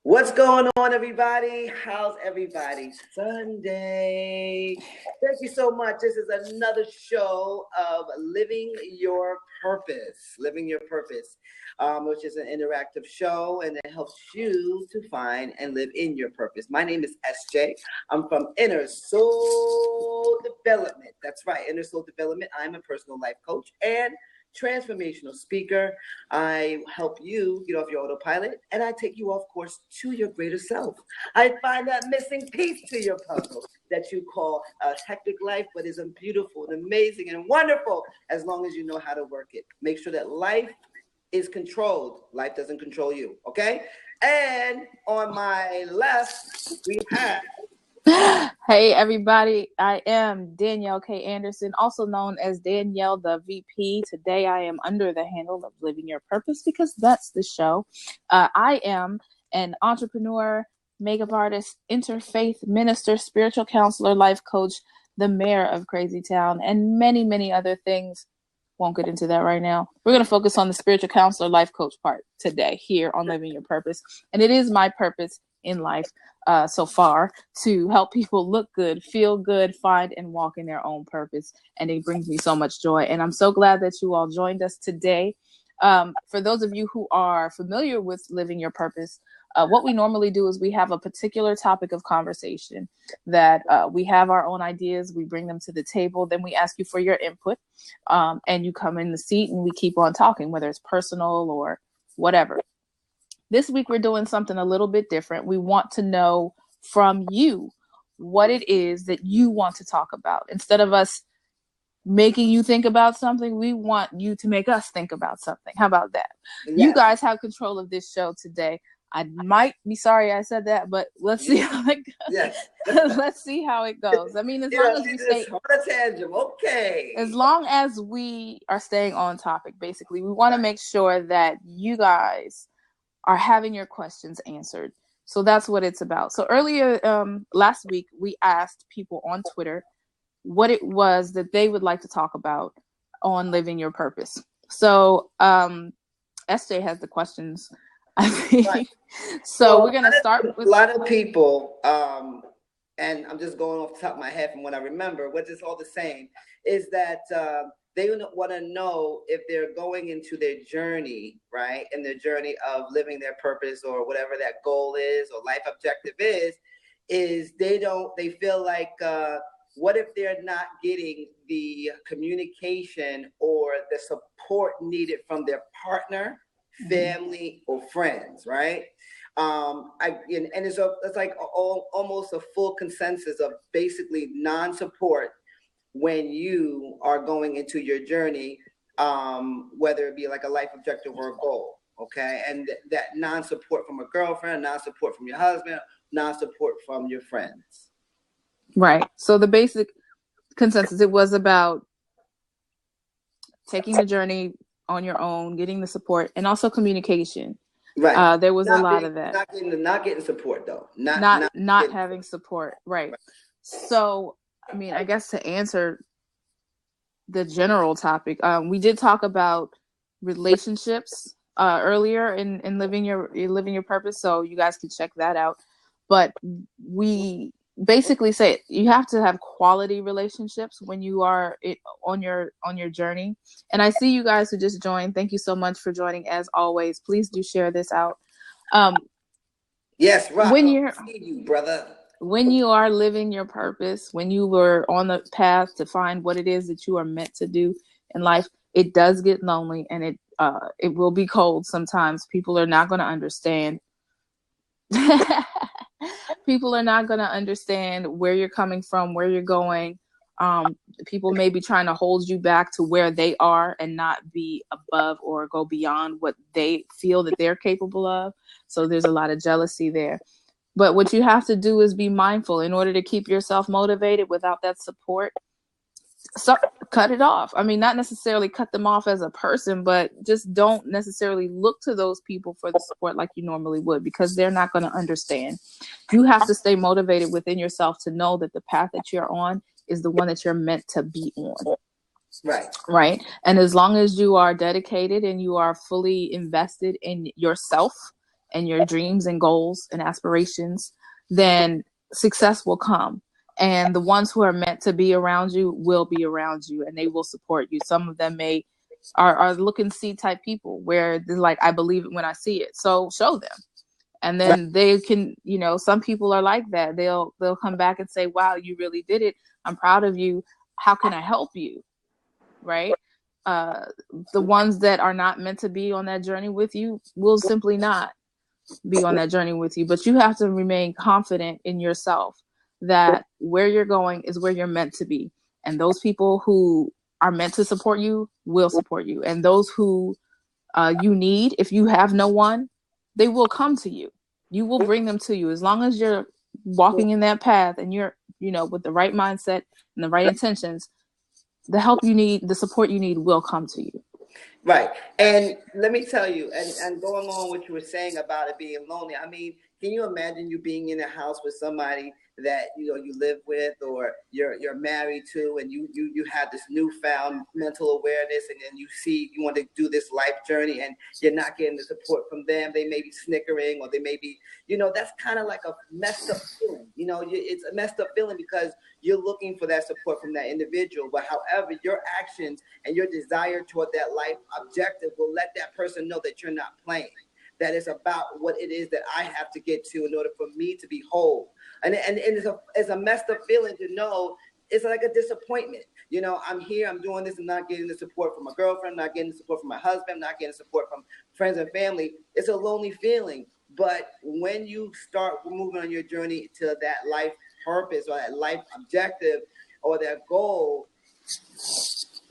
What's going on, everybody? How's everybody Sunday? Thank you so much. This is another show of Living Your Purpose. Living Your Purpose, which is an interactive show and it helps you to find and live in your purpose. My name is SJ. I'm from Inner Soul Development. That's right, Inner Soul Development. I'm a personal life coach and transformational speaker. I help you get off your autopilot and I take you off course to your greater self. I find that missing piece to your puzzle that you call a hectic life, but is beautiful and amazing and wonderful as long as you know how to work it. Make sure that life is controlled. Life doesn't control you, okay? And on my left, we have Hey everybody, I am Danielle K. Anderson, also known as Danielle the VP. Today I am under the handle of Living Your Purpose because that's the show. I am an entrepreneur, makeup artist, interfaith minister, spiritual counselor, life coach, the mayor of Crazy Town, and many, many other things. Won't get into that right now. We're going to focus on the spiritual counselor, life coach part today here on Living Your Purpose. And it is my purpose in life so far to help people look good, feel good, find and walk in their own purpose. And it brings me so much joy. And I'm so glad that you all joined us today. For those of you who are familiar with Living Your Purpose, what we normally do is we have a particular topic of conversation that we have our own ideas. We bring them to the table. Then we ask you for your input and you come in the seat and we keep on talking, whether it's personal or whatever. This week, we're doing something a little bit different. We want to know from you what it is that you want to talk about. Instead of us making you think about something, we want you to make us think about something. How about that? Yes. You guys have control of this show today. I might be sorry I said that, but let's see how it goes. Yes. Let's see how it goes. I mean, as long as we stay on a tangent, okay. As long as we are staying on topic, basically, we want to make sure that you guys are having your questions answered. So that's what it's about. So earlier last week, we asked people on Twitter what it was that they would like to talk about on Living Your Purpose. So SJ has the questions, I think. Right. So well, we're going to start with a lot of people, and I'm just going off the top of my head from what I remember, which is all the same, is that they want to know if they're going into their journey, right? And their journey of living their purpose or whatever that goal is or life objective is they feel like, what if they're not getting the communication or the support needed from their partner, family, or friends, right? It's like almost a full consensus of basically non-support when you are going into your journey, whether it be like a life objective or a goal, okay? And that non-support from a girlfriend, non-support from your husband, non-support from your friends. Right. So the basic consensus, it was about taking the journey on your own, getting the support, and also communication. Right. There was a lot of that. Not getting support, though. Not having support. Right. So, I mean, I guess to answer the general topic, we did talk about relationships earlier in living your purpose. So you guys can check that out. But we basically say you have to have quality relationships when you are on your journey. And I see you guys who just joined. Thank you so much for joining. As always, please do share this out. Yes, Rob, when you're you, brother. When you are living your purpose, when you were on the path to find what it is that you are meant to do in life, it does get lonely and it will be cold sometimes. People are not going to understand. People are not going to understand where you're coming from, where you're going. People may be trying to hold you back to where they are and not be above or go beyond what they feel that they're capable of. So there's a lot of jealousy there. But what you have to do is be mindful in order to keep yourself motivated without that support. So cut it off. I mean, not necessarily cut them off as a person, but just don't necessarily look to those people for the support like you normally would, because they're not going to understand. You have to stay motivated within yourself to know that the path that you're on is the one that you're meant to be on. Right. And as long as you are dedicated and you are fully invested in yourself and your dreams and goals and aspirations, then success will come. And the ones who are meant to be around you will be around you, and they will support you. Some of them are look and see type people where they're like, I believe it when I see it. So show them. And then they can, some people are like that. They'll come back and say, wow, you really did it. I'm proud of you. How can I help you? Right? The ones that are not meant to be on that journey with you will simply not be on that journey with you. But you have to remain confident in yourself that where you're going is where you're meant to be. And those people who are meant to support you will support you. And those who you need, if you have no one, they will come to you. You will bring them to you. As long as you're walking in that path and you're, with the right mindset and the right intentions, the help you need, the support you need will come to you. Right. And let me tell you, and going on what you were saying about it being lonely, I mean, can you imagine you being in a house with somebody that you live with, or you're married to, and you have this newfound mental awareness, and then you want to do this life journey, and you're not getting the support from them. They may be snickering, or they may be, that's kind of like a messed up feeling. It's a messed up feeling because you're looking for that support from that individual. But however, your actions and your desire toward that life objective will let that person know that you're not playing. That is about what it is that I have to get to in order for me to be whole. And it's a messed up feeling to know. It's like a disappointment. I'm here, I'm doing this, and not getting the support from my girlfriend, not getting the support from my husband, not getting support from friends and family. It's a lonely feeling. But when you start moving on your journey to that life purpose or that life objective or that goal,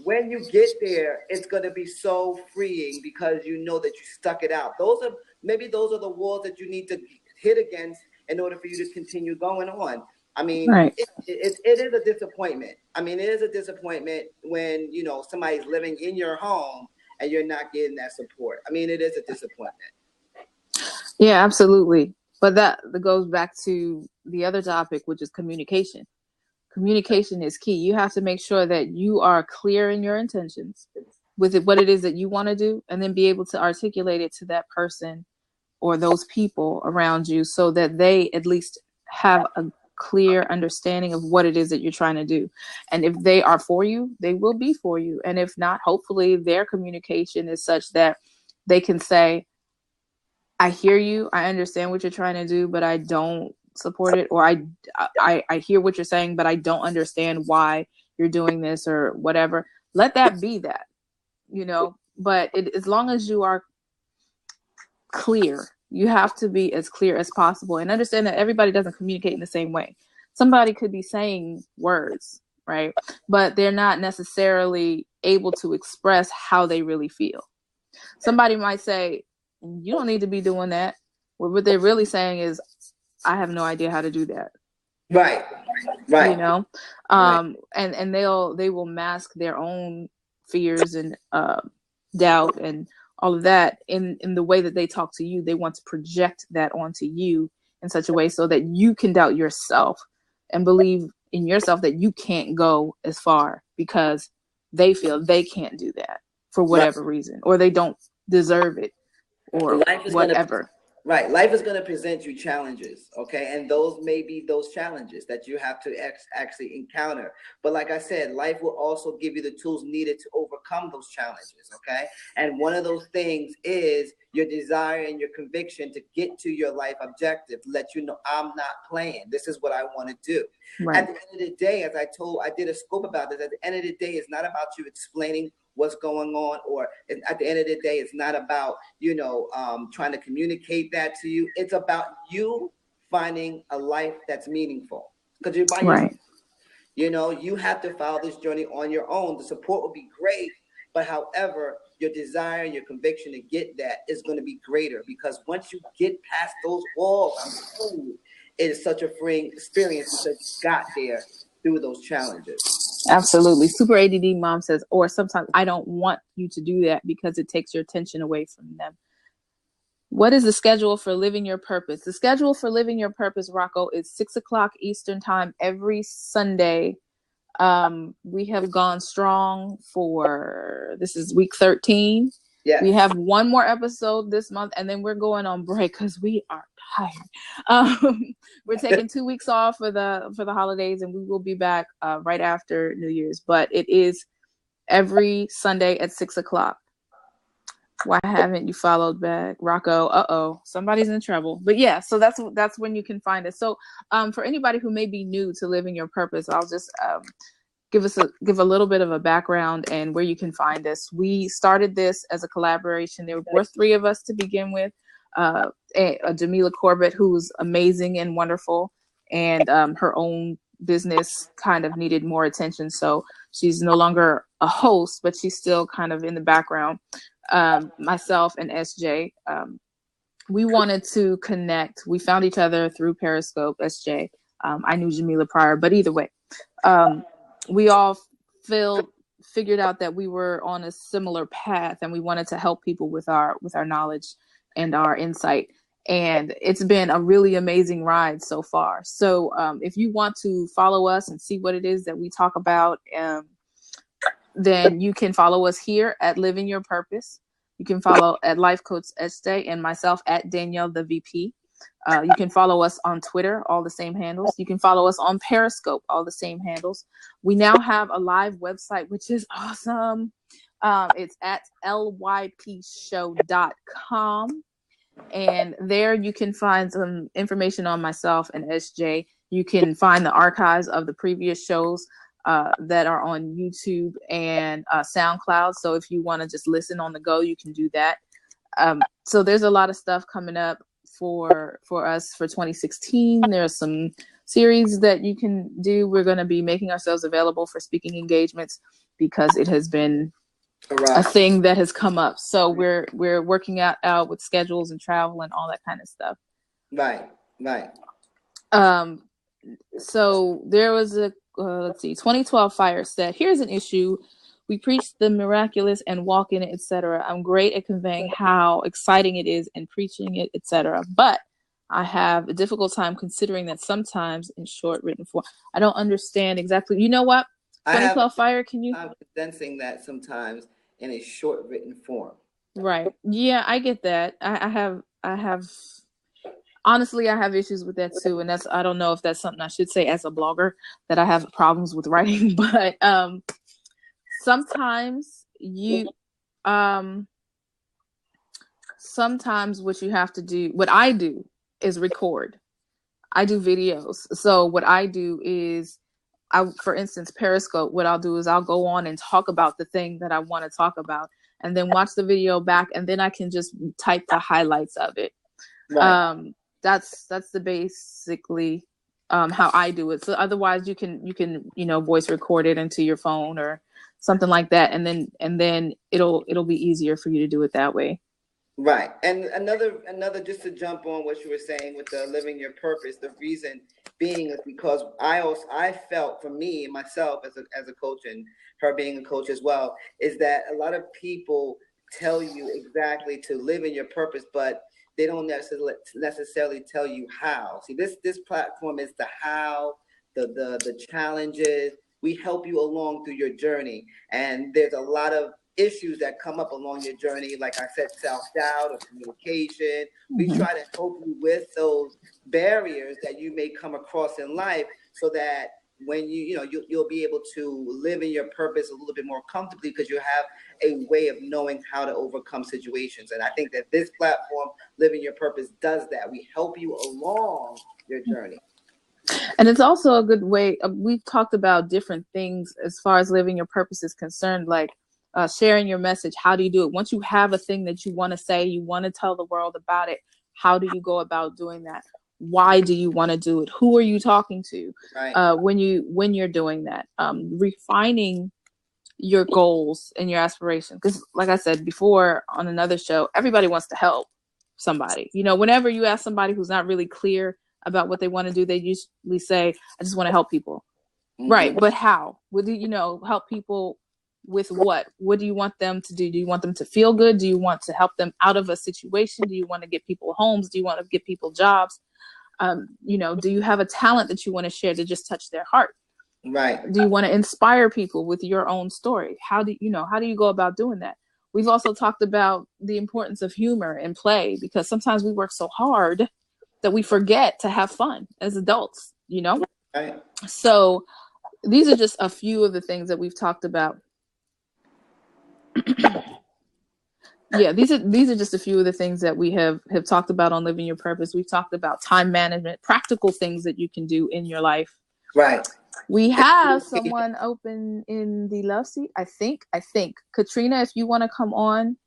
when you get there, it's going to be so freeing because you know that you stuck it out. Those are the walls that you need to hit against in order for you to continue going on. I mean, right. It is a disappointment. I mean, it is a disappointment when, somebody's living in your home and you're not getting that support. I mean, it is a disappointment. Yeah, absolutely. But that goes back to the other topic, which is communication. Communication is key. You have to make sure that you are clear in your intentions with what it is that you want to do, and then be able to articulate it to that person or those people around you so that they at least have a clear understanding of what it is that you're trying to do. And if they are for you, they will be for you. And if not, hopefully their communication is such that they can say, I hear you, I understand what you're trying to do, but I don't support it, or I hear what you're saying, but I don't understand why you're doing this or whatever. Let that be that, but as long as you are clear, you have to be as clear as possible and understand that everybody doesn't communicate in the same way. Somebody could be saying words, right? But they're not necessarily able to express how they really feel. Somebody might say, you don't need to be doing that. What they're really saying is, I have no idea how to do that. Right. Right. And they will mask their own fears and doubt and all of that in the way that they talk to you. They want to project that onto you in such a way so that you can doubt yourself and believe in yourself that you can't go as far because they feel they can't do that for whatever reason, or they don't deserve it, or whatever. Right. Life is going to present you challenges. Okay. And those may be those challenges that you have to actually encounter. But like I said, life will also give you the tools needed to overcome those challenges. Okay. And one of those things is your desire and your conviction to get to your life objective. Let you know, I'm not playing. This is what I want to do. Right. At the end of the day, as I did a scope about this, at the end of the day, it's not about you explaining what's going on, or at the end of the day, it's not about, trying to communicate that to you. It's about you finding a life that's meaningful, because you're by yourself. You have to follow this journey on your own. The support will be great, but however, your desire and your conviction to get that is going to be greater, because once you get past those walls, I'm telling you, it is such a freeing experience because you got there through those challenges. Absolutely. Super ADD mom says, or sometimes I don't want you to do that because it takes your attention away from them. What is the schedule for Living Your Purpose? The schedule for Living Your Purpose, Rocco, is 6:00 Eastern time every Sunday. We have gone strong this is week 13. Yes. We have one more episode this month, and then we're going on break because we are tired. We're taking 2 weeks off for the holidays, and we will be back right after New Year's. But it is every Sunday at 6:00. Why haven't you followed back, Rocco? Somebody's in trouble. But yeah, so that's when you can find us. So for anybody who may be new to living your purpose, I'll just give a little bit of a background and where you can find us. We started this as a collaboration. There were 3 of us to begin with. Jamila Corbett, who's amazing and wonderful, and her own business kind of needed more attention, so she's no longer a host, but she's still kind of in the background. Myself and SJ, we wanted to connect. We found each other through Periscope. SJ, I knew Jamila prior, but either way, we all figured out that we were on a similar path, and we wanted to help people with our knowledge and our insight. And it's been a really amazing ride so far. So if you want to follow us and see what it is that we talk about, then you can follow us here at Living Your Purpose. You can follow at Life Coach SJ and myself at Danielle the VP. You can follow us on Twitter, all the same handles. You can follow us on Periscope, all the same handles. We now have a live website, which is awesome. It's at lypshow.com. And there you can find some information on myself and SJ. You can find the archives of the previous shows that are on YouTube and SoundCloud. So if you want to just listen on the go, you can do that. So there's a lot of stuff coming up for us for 2016. There's some series that you can do. We're going to be making ourselves available for speaking engagements because it has been a thing that has come up. So we're working out with schedules and travel and all that kind of stuff. Right. So there was a 2012 fire said, "Here's an issue. We preach the miraculous and walk in it, etc. I'm great at conveying how exciting it is and preaching it, etc. But I have a difficult time considering that sometimes in short written form." I don't understand exactly. You know what? 2012 fire, can you? I'm condensing that sometimes in a short written form. Right. Yeah, I get that. I have honestly, I have issues with that too. And I don't know if that's something I should say as a blogger, that I have problems with writing, but sometimes what you have to do, what I do is record. I do videos. So what I do is, for instance, Periscope, what I'll do is I'll go on and talk about the thing that I want to talk about and then watch the video back, and then I can just type the highlights of it. Right. That's the basically how I do it. So otherwise you can voice record it into your phone or something like that, and then it'll be easier for you to do it that way. Right. And another just to jump on what you were saying with the living your purpose, the reason being is because I felt, for me myself as a coach, and her being a coach as well, is that a lot of people tell you exactly to live in your purpose, but they don't necessarily tell you how. See, this platform is the how, the challenges. We help you along through your journey, and there's a lot of issues that come up along your journey, like I said, self-doubt or communication. We try to help you with those barriers that you may come across in life, so that when you'll be able to live in your purpose a little bit more comfortably, because you have a way of knowing how to overcome situations. And I think that this platform, Living Your Purpose, does that. We help you along your journey. And it's also a good way. We've talked about different things as far as living your purpose is concerned, like sharing your message. How do you do it? Once you have a thing that you want to say, you want to tell the world about it, how do you go about doing that? Why do you want to do it? Who are you talking to? Right. When you're doing that, refining your goals and your aspirations. Because like I said before on another show, everybody wants to help somebody. Whenever you ask somebody who's not really clear about what they want to do, they usually say, "I just want to help people." Mm-hmm. Right. But how? Would help people with what? What do you want them to do? Do you want them to feel good? Do you want to help them out of a situation? Do you want to get people homes? Do you want to get people jobs? Do you have a talent that you want to share to just touch their heart? Right. Do you want to inspire people with your own story? How do you go about doing that? we've also talked about the importance of humor and play, because sometimes we work so hard that we forget to have fun as adults, you know? Right. So these are just a few of the things that we've talked about. Yeah, these are just a few of the things that we have talked about on Living Your Purpose. We've talked about time management, practical things that you can do in your life. Right. We have someone open in the love seat. I think Katrina, if you want to come on,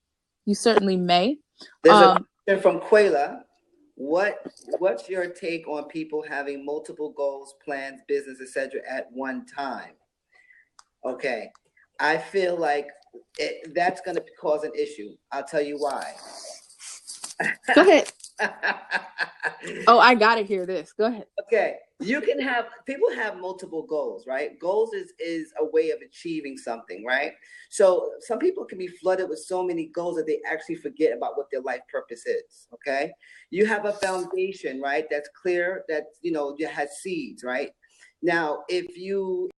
you certainly may. There's a question from Quayla. What's your take on people having multiple goals, plans, business, etc. at one time? Okay, I feel like that's going to cause an issue. I'll tell you why. Go ahead. Oh, I gotta hear this. Go ahead. Okay, people have multiple goals, right? Goals is a way of achieving something, right? So some people can be flooded with so many goals that they actually forget about what their life purpose is. Okay, you have a foundation, right? That's clear. That you has seeds, right? Now, if you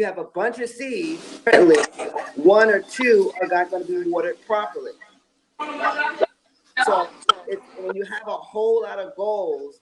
have a bunch of seeds, apparently one or two are not going to be watered properly. So when you have a whole lot of goals,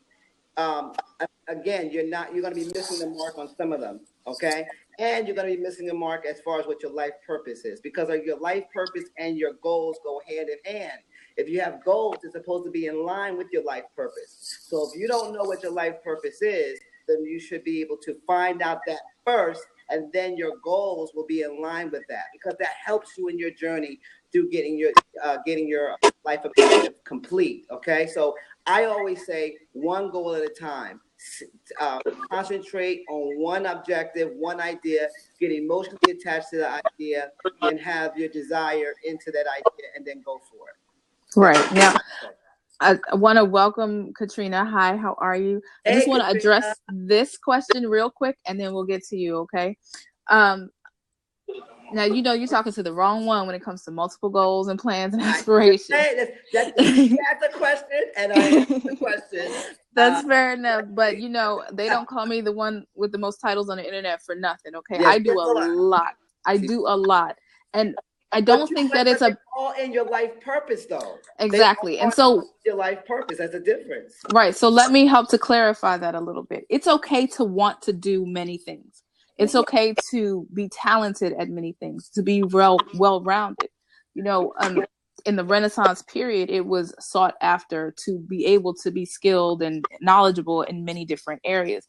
again, you're going to be missing the mark on some of them, okay? And you're going to be missing the mark as far as what your life purpose is, because your life purpose and your goals go hand in hand. If you have goals, it's supposed to be in line with your life purpose. So if you don't know what your life purpose is, then you should be able to find out that first, and then your goals will be in line with that, because that helps you in your journey through getting your life objective complete. Okay, so I always say one goal at a time. Concentrate on one objective, one idea, get emotionally attached to the idea, and have your desire into that idea, and then go for it. Right. Now, I want to welcome Katrina. Hi, how are you? I just want to address this question real quick, and then we'll get to you, okay? Now, you're talking to the wrong one when it comes to multiple goals and plans and aspirations. That's a question, and I answer the question. That's fair enough, but they don't call me the one with the most titles on the internet for nothing, okay? Yes, I do a lot. And I don't think that it's all in your life purpose, though. Exactly. And so your life purpose, that's a difference. Right. So let me help to clarify that a little bit. It's okay to want to do many things. It's okay to be talented at many things, to be well-rounded. In the Renaissance period, it was sought after to be able to be skilled and knowledgeable in many different areas.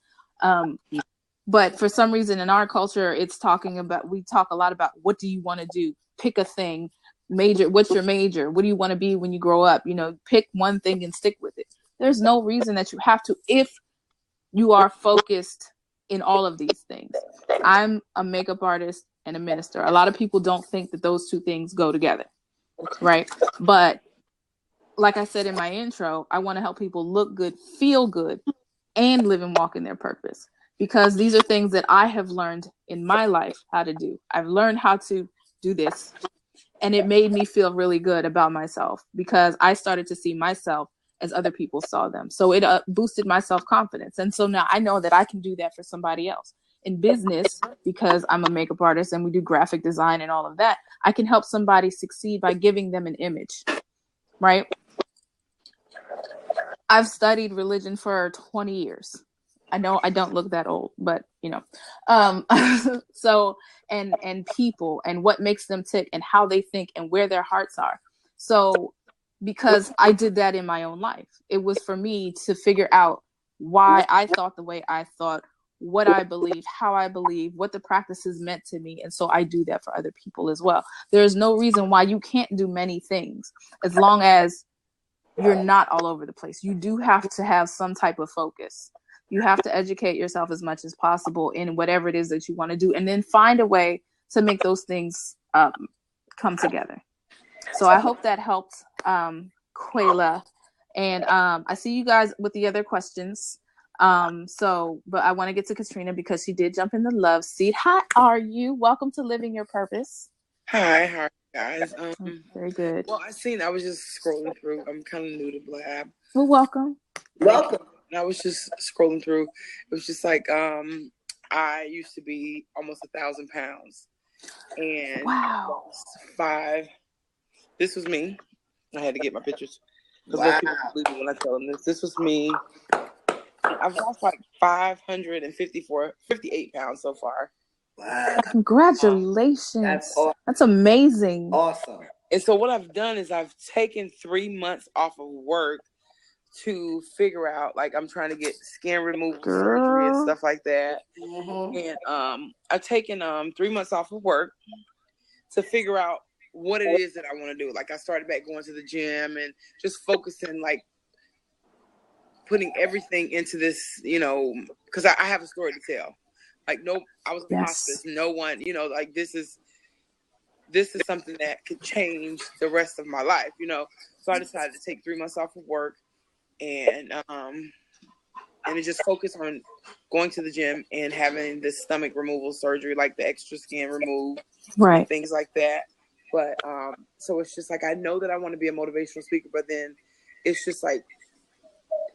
But for some reason in our culture, we talk a lot about, what do you want to do? Pick a thing. Major. What's your major? What do you want to be when you grow up? Pick one thing and stick with it. There's no reason that you have to, if you are focused in all of these things. I'm a makeup artist and a minister. A lot of people don't think that those two things go together, right? But like I said in my intro, I want to help people look good, feel good, and live and walk in their purpose, because these are things that I have learned in my life how to do. I've learned how to do this, and it made me feel really good about myself, because I started to see myself as other people saw them. So it boosted my self-confidence. And so now I know that I can do that for somebody else. In business, because I'm a makeup artist and we do graphic design and all of that, I can help somebody succeed by giving them an image, right? I've studied religion for 20 years. I know I don't look that old, but so, and people and what makes them tick and how they think and where their hearts are. So because I did that in my own life, it was for me to figure out why I thought the way I thought, what I believe, how I believe, what the practices meant to me. And so I do that for other people as well. There's no reason why you can't do many things, as long as you're not all over the place. You do have to have some type of focus. You have to educate yourself as much as possible in whatever it is that you want to do, and then find a way to make those things come together. So I hope that helped, Quayla. And I see you guys with the other questions. But I want to get to Katrina because she did jump in the love seat. How are you? Welcome to Living Your Purpose. Hi, how are you guys? Very good. Well, I was just scrolling through. I'm kind of new to Blab. Well, welcome. Welcome. And I was just scrolling through. It was just like, I used to be almost 1,000 pounds. And wow. This was me. I had to get my pictures. Because Wow. most people believe me when I tell them this. This was me. I've lost like 58 pounds so far. Wow. Congratulations. That's amazing. Awesome. And so what I've done is I've taken 3 months off of work to figure out, like, I'm trying to get skin removal surgery and stuff like that. Mm-hmm. And I've taken 3 months off of work to figure out what it is that I want to do. Like, I started back going to the gym and just focusing, like, putting everything into this, you know, because I have a story to tell. Like, I was in hospice. No one, you know, like, this is something that could change the rest of my life, you know. So I decided to take 3 months off of work and just focus on going to the gym and having this stomach removal surgery, like the extra skin removed, right? Things like that. But so it's just like, I know that I want to be a motivational speaker, but then it's just like,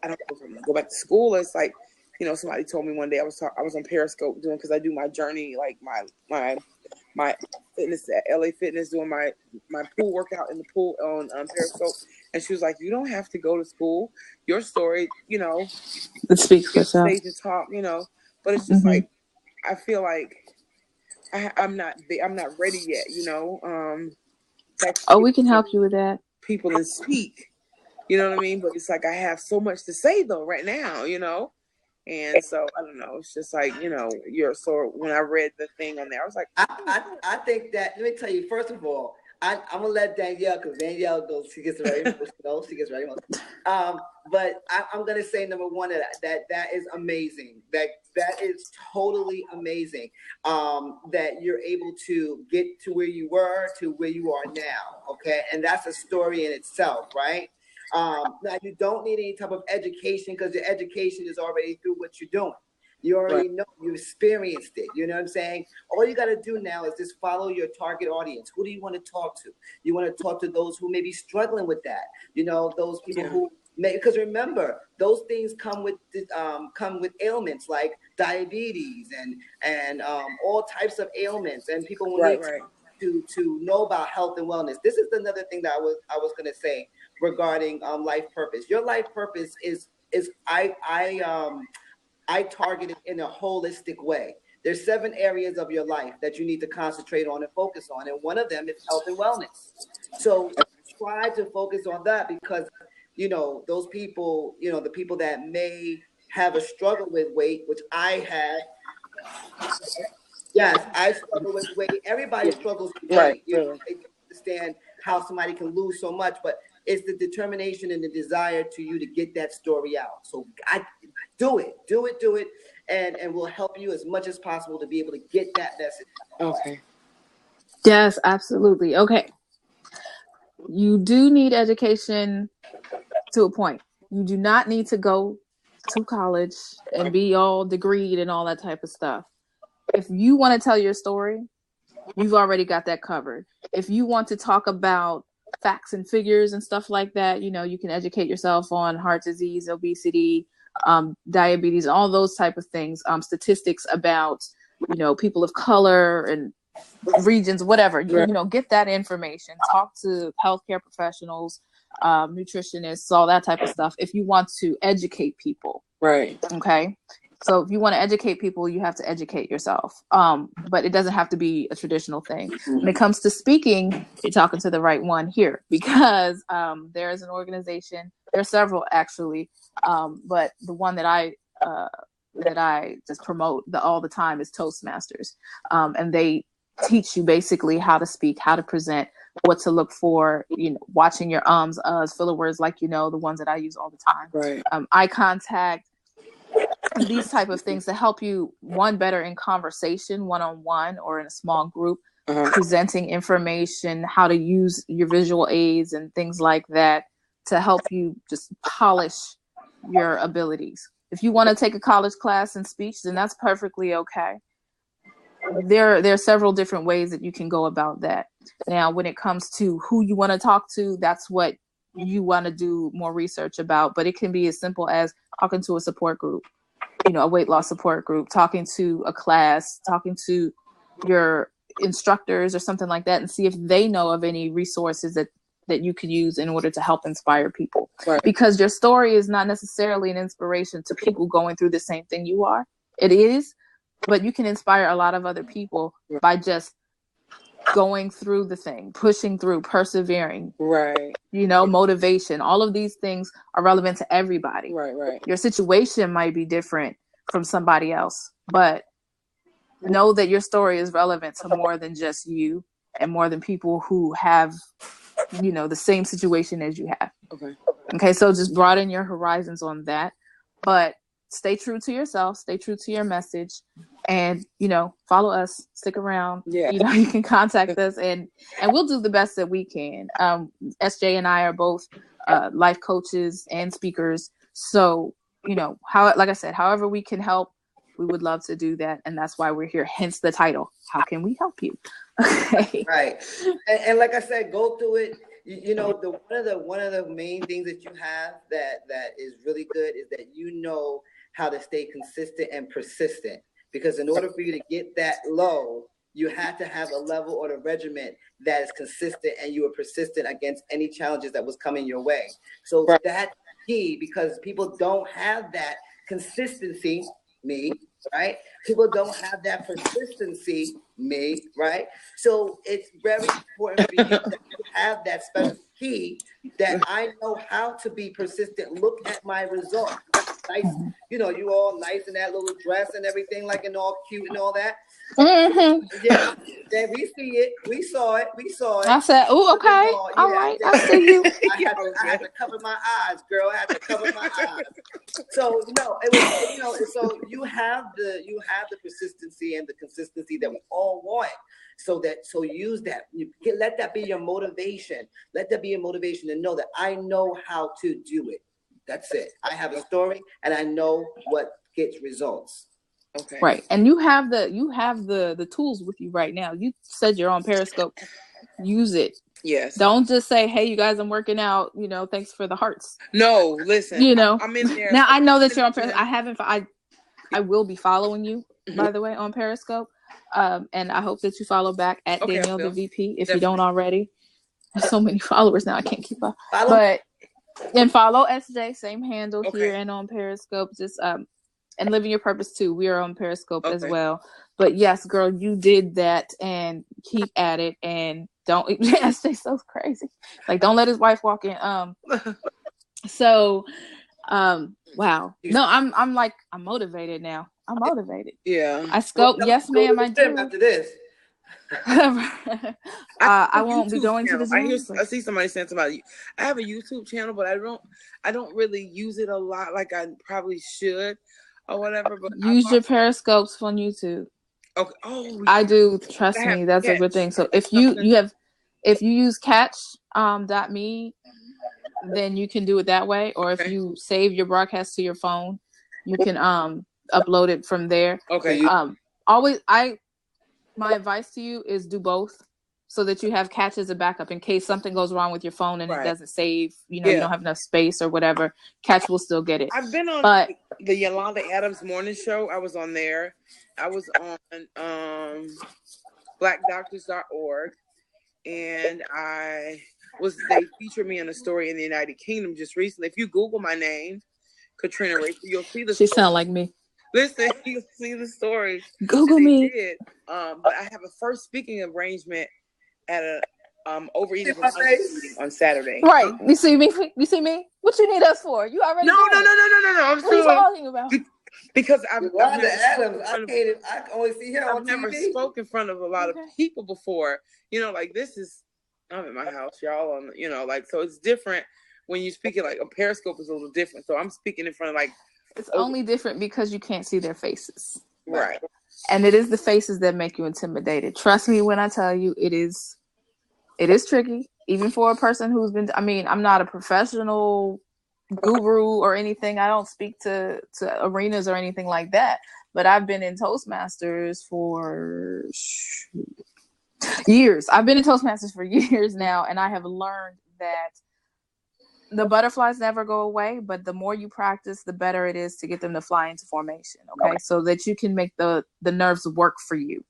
I don't know if I'm gonna go back to school. It's like, you know, somebody told me one day I was on Periscope doing, because I do my journey, like my fitness at LA Fitness, doing my pool workout in the pool on Periscope, and she was like, "You don't have to go to school. Your story, you know, it speaks for itself. Stage to talk, you know." But it's just like, I feel like I'm not ready yet, you know. We can help you with that. People and speak, you know what I mean? But it's like, I have so much to say though right now, you know. And so I don't know. It's just like, you know, when I read the thing on there, I was like, I think that, let me tell you, first of all, I'm gonna let Danielle, because Danielle goes, she gets ready. She gets ready. But I'm gonna say, number one, that is amazing. That is totally amazing. That you're able to get to where you were to where you are now. Okay, and that's a story in itself, right? Now you don't need any type of education, because your education is already through what you're doing. You already know, you experienced it. You know what I'm saying? All you got to do now is just follow your target audience. Who do you want to talk to? You want to talk to those who may be struggling with that. You know, those people who may, because remember, those things come with ailments like diabetes and all types of ailments, and people will need to know about health and wellness. This is another thing that I was going to say regarding life purpose. Your life purpose is I target it in a holistic way. There's 7 areas of your life that you need to concentrate on and focus on, and one of them is health and wellness. So try to focus on that, because, you know, those people, you know, the people that may have a struggle with weight, which I had. Yes, I struggle with weight. Everybody struggles with weight. You know, I understand how somebody can lose so much, but it's the determination and the desire to you to get that story out. So do it, and we'll help you as much as possible to be able to get that message. Okay. Yes, absolutely. Okay. You do need education to a point. You do not need to go to college and be all degreed and all that type of stuff. If you want to tell your story, you've already got that covered. If you want to talk about facts and figures and stuff like that, you know, you can educate yourself on heart disease, obesity, diabetes, all those type of things, statistics about, you know, people of color and regions, whatever, you know, get that information, talk to healthcare professionals, nutritionists, all that type of stuff, if you want to educate people. Right. Okay. So if you want to educate people, you have to educate yourself. But it doesn't have to be a traditional thing. When it comes to speaking, you're talking to the right one here, because there is an organization. There are several actually, but the one that I just promote all the time is Toastmasters, and they teach you basically how to speak, how to present, what to look for. You know, watching your ums, uhs, filler words, like, you know, the ones that I use all the time. Right. Eye contact. These type of things to help you, one, better in conversation, one-on-one or in a small group, presenting information, how to use your visual aids and things like that to help you just polish your abilities. If you want to take a college class in speech, then that's perfectly okay. There are several different ways that you can go about that. Now, when it comes to who you want to talk to, that's what you want to do more research about, but it can be as simple as talking to a support group, you know, a weight loss support group, talking to a class, talking to your instructors or something like that, and see if they know of any resources that that you could use in order to help inspire people. Right. Because your story is not necessarily an inspiration to people going through the same thing you are. It is, but you can inspire a lot of other people by just going through the thing, pushing through, persevering. Right. Motivation. All of these things are relevant to everybody. Right. Your situation might be different from somebody else, but know that your story is relevant to more than just you and more than people who have, the same situation as you have. Okay. So just broaden your horizons on that, but stay true to yourself, stay true to your message, and, follow us, stick around. Yeah. You can contact us and we'll do the best that we can. SJ and I are both life coaches and speakers. So, like I said, however we can help, we would love to do that. And that's why we're here. Hence the title. How can we help you? Okay. Right. And like I said, go through it. One of the main things that you have that is really good is that how to stay consistent and persistent. Because in order for you to get that low, you have to have a level or the regiment that is consistent and you are persistent against any challenges that was coming your way. So that's key, because people don't have that consistency, right? People don't have that persistency, right? So it's very important for you to have that special key that I know how to be persistent. Look at my results. Nice, you all nice in that little dress and everything, like, and all cute and all that. Mm-hmm. Yeah, we see it. We saw it. I said, "Oh, okay, all right, I see you." I had to cover my eyes, girl. I had to cover my eyes. So it was, so you have the persistency and the consistency that we all want. So use that. Let that be your motivation. Let that be your motivation to know that I know how to do it. That's it. I have a story and I know what gets results. Okay. Right. And you have the tools with you right now. You said you're on Periscope. Use it. Yes. Don't just say, "Hey, you guys, I'm working out. Thanks for the hearts." No, listen. I'm in there. Now I know that you're on Periscope. I will be following you, by the way, on Periscope. And I hope that you follow back at Danielle the VP if you don't already. There's so many followers now, I can't keep up. And follow SJ, same handle here and on Periscope. Just and Living Your Purpose too. We are on Periscope as well. But yes, girl, you did that, and keep at it. And don't SJ's so crazy. Like, don't let his wife walk in. Wow. No, I'm motivated now. I'm motivated. Yeah. I scope. Yes, ma'am. I do. After this. I won't be going channel. To the gym. I see somebody saying something. I have a YouTube channel, but I don't really use it a lot like I probably should or whatever. But use your Periscopes on YouTube. Okay. Oh, I do. Trust me, that's a good thing. So if you use catch.me, then you can do it that way. Or if you save your broadcast to your phone, you can upload it from there. Okay. My advice to you is do both, so that you have Catch as a backup in case something goes wrong with your phone and it doesn't save. You don't have enough space or whatever. Catch will still get it. I've been on the Yolanda Adams Morning Show. I was on there. I was on blackdoctors.org, and they featured me in a story in the United Kingdom just recently. If you Google my name, Katrina Rachel, you'll see the story. She sound like me. Listen, you'll see the story. Google me. But I have a first speaking arrangement at a Overeating on Saturday. Right. You see me? What you need us for? You already No. I'm what are you talking about? Because I only see her on TV. I've never spoken in front of a lot of people before. Like this is, I'm at my house, y'all. So it's different when you speak it. Like a Periscope is a little different. So I'm speaking in front of It's only different because you can't see their faces. Right. And it is the faces that make you intimidated. Trust me when I tell you it is tricky, even for a person who's been, I'm not a professional guru or anything. I don't speak to arenas or anything like that, but I've been in Toastmasters for years. I've been in Toastmasters for years now, and I have learned that the butterflies never go away, but the more you practice, the better it is to get them to fly into formation. Okay. So that you can make the nerves work for you.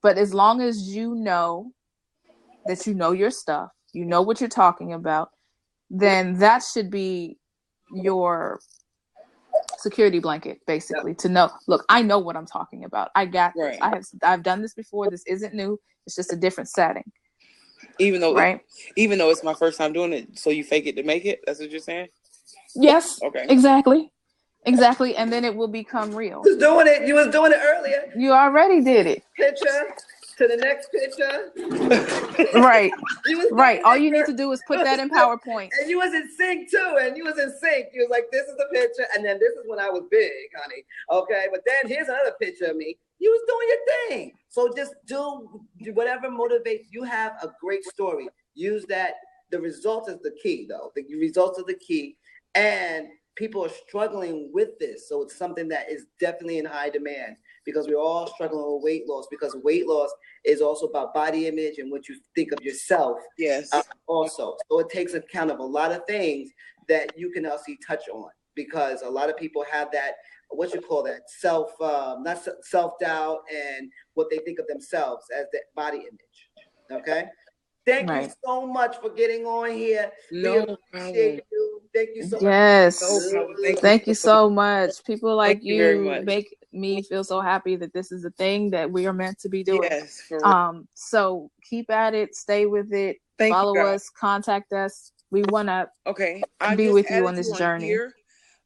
But as long as you know that you know your stuff, you know what you're talking about, then that should be your security blanket, basically, to know, look, I know what I'm talking about. I got this. Right. I've done this before. This isn't new. It's just a different setting. Even though right? Even though it's my first time doing it, so you fake it to make it? That's what you're saying? Yes. Okay. Exactly. And then it will become real. You was doing it. You was doing it earlier. You already did it. Picture to the next picture. Right. Right. All you need to do is put that in PowerPoint. And you was in sync too. And you was in sync. You was like, this is the picture. And then this is when I was big, honey. Okay. But then here's another picture of me. You was doing your thing. So just do whatever motivates. You have a great story. Use that. The result is the key, though. The results are the key. And people are struggling with this. So it's something that is definitely in high demand, because we're all struggling with weight loss, because weight loss is also about body image and what you think of yourself. Yes. Also. So it takes account of a lot of things that you can also touch on, because a lot of people have that, what you call that, not self-doubt, and what they think of themselves as their body image. Okay? Thank you so much for getting on here. No problem. Thank you so much. Yes. No Thank you so much. People like you make me feel so happy that this is a thing that we are meant to be doing. Yes. For real. So keep at it. Stay with it. Follow us. Contact us. We want to be with you on this journey. Here.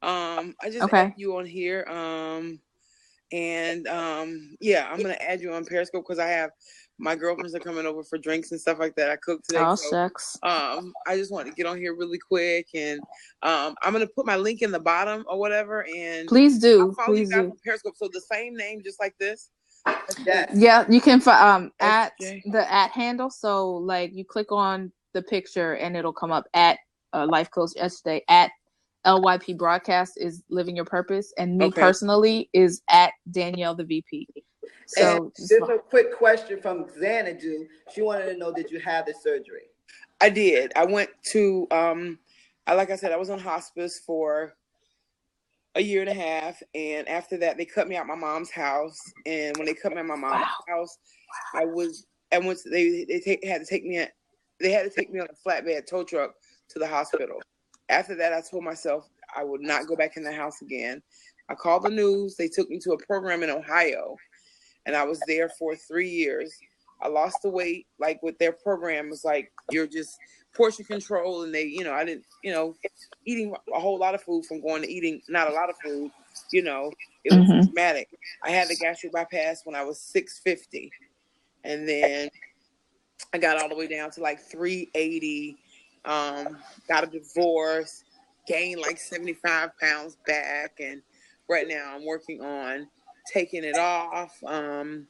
I just added you on here. Yeah, I'm gonna add you on Periscope because I have my girlfriends are coming over for drinks and stuff like that. I cooked today. Oh, shucks. I just want to get on here really quick, and I'm gonna put my link in the bottom or whatever. And please do. I'll follow you guys on Periscope. So the same name, just like this. Yeah, you can at the @ handle. So like you click on the picture and it'll come up at Life Coach yesterday at LYP Broadcast is Living Your Purpose, and me personally is at Danielle the VP. So there's a quick question from Xanadu. She wanted to know, did you have the surgery? I did. I went to like I said, I was on hospice for a year and a half, and after that they cut me out my mom's house. And when they cut me out my mom's house, they had to take me on a flatbed tow truck to the hospital. After that, I told myself I would not go back in the house again. I called the news. They took me to a program in Ohio, and I was there for 3 years. I lost the weight. Like with their program, it was like you're just portion control, and they, I didn't, eating a whole lot of food from going to eating not a lot of food. It was dramatic. I had the gastric bypass when I was 650, and then I got all the way down to like 380. Got a divorce, gained like 75 pounds back, and right now I'm working on taking it off and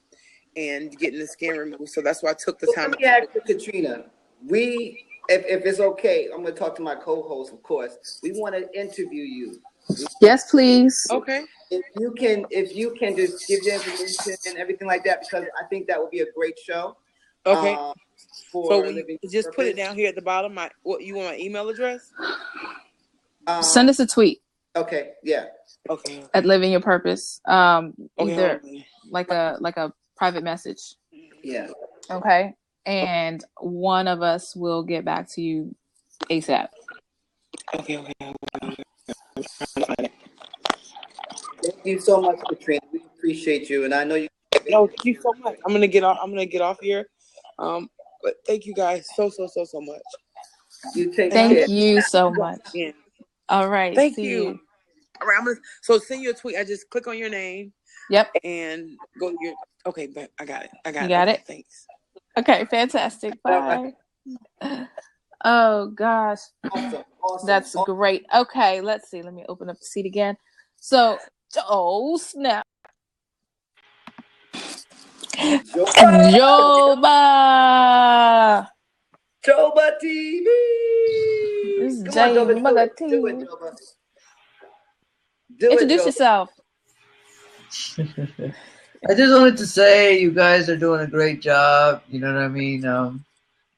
getting the skin removed. So that's why I took the time. Let me ask you, Katrina, if it's okay, I'm going to talk to my co-host, of course. We want to interview you. Yes, please. Okay. If you can just give your information and everything like that, because I think that would be a great show. Okay. So just put it down here at the bottom. You want my email address? Send us a tweet. Okay. Yeah. Okay. At Living Your Purpose. Either like a private message. Yeah. Okay. And one of us will get back to you ASAP. Okay. Thank you so much, Katrina. We appreciate you, and I know you. No, thank you so much. I'm gonna get off here. But thank you guys so much. You take Care. Thank you so much. Yeah. All right. Thank you. All right. So send you a tweet. I just click on your name. Yep. And go to your. Okay, but I got it. You got it. Thanks. Okay. Fantastic. Bye. Oh gosh. Awesome. That's great. Okay. Let's see. Let me open up the seat again. So, snap. Joba TV. This is Joba TV. Introduce yourself. I just wanted to say you guys are doing a great job. You know what I mean? I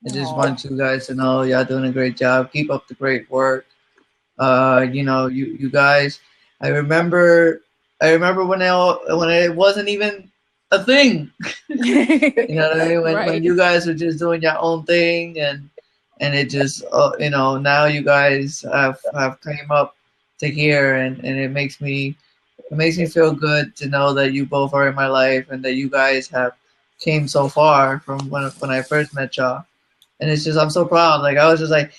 just want you guys to know y'all doing a great job. Keep up the great work. You guys. I remember when it wasn't even a thing. You know what I mean? When you guys were just doing your own thing, and and it just now you guys have came up to here, and it makes me feel good to know that you both are in my life and that you guys have came so far from when I first met y'all. And it's just I'm so proud. Like I was just like,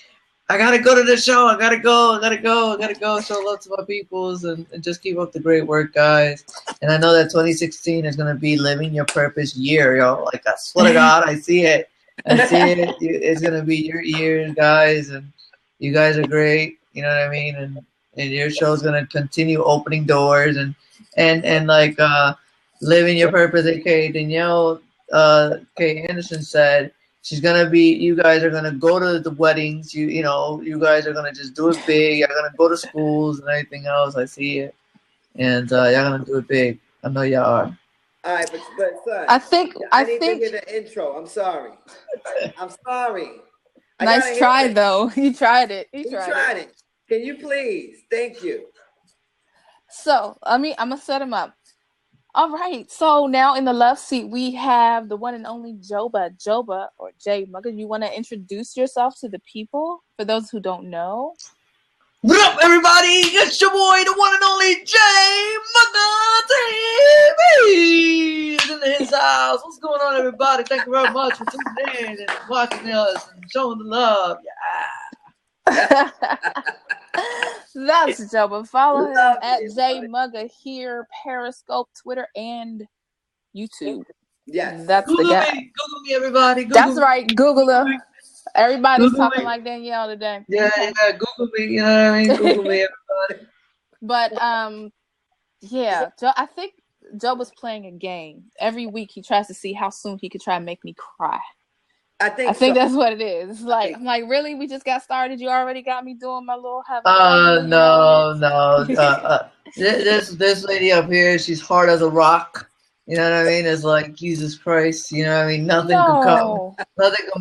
I gotta go to the show. I gotta go. I gotta go. I gotta go. Show love to my peoples and just keep up the great work, guys. And I know that 2016 is gonna be living your purpose year, yo. Like I swear to God, I see it. I see it. It's gonna be your year, guys, and you guys are great. You know what I mean? And your show's gonna continue opening doors and like living your purpose. aka Danielle K. Anderson said she's gonna be. You guys are gonna go to the weddings. You guys are gonna just do it big. You're gonna go to schools and everything else. I see it, and y'all gonna do it big. I know y'all are. All right, but son, I think I need to hear the intro. I'm sorry. I'm sorry. I gotta nice hear try it. though. You tried it. You He tried tried it. it. Can you please? Thank you. So I'm gonna set him up. All right. So now in the left seat we have the one and only Joba. Joba or Jay Mugga. You want to introduce yourself to the people for those who don't know? What up, everybody? It's your boy, the one and only Jay TV is in his house. What's going on, everybody? Thank you very much for tuning in and watching us and showing the love. Yeah. That's Joba. Follow him Love at you, Jay buddy. Mugga here, Periscope, Twitter, and YouTube. Yes. That's the Google guy. me, everybody. Google That's me. right. Google him. Everybody's Google talking me. like Danielle today. Yeah, Google me. You know what I mean? Google me, everybody. But yeah, I think Joe was playing a game. Every week he tries to see how soon he could try and make me cry. I I think think so. that's what it is. It's like think- I'm like, really? We just got started. You already got me doing my little No. This lady up here, she's hard as a rock. You know what I mean? It's like Jesus Christ. You know what I mean? Nothing can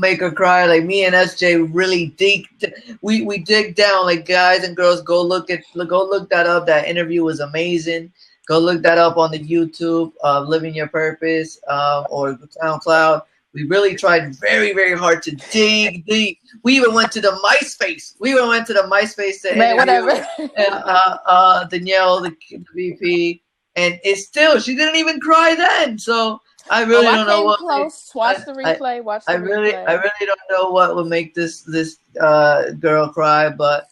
make her cry. Like me and SJ really we dig down. Like guys and girls, go look that up. That interview was amazing. Go look that up on the YouTube of Living Your Purpose or SoundCloud. We really tried very, very hard to dig deep. We even went to the MySpace. To Man, interview whatever. Danielle, the VP, and it's still she didn't even cry then. So I really don't know what. Close. Watch the replay. I really don't know what would make this girl cry, but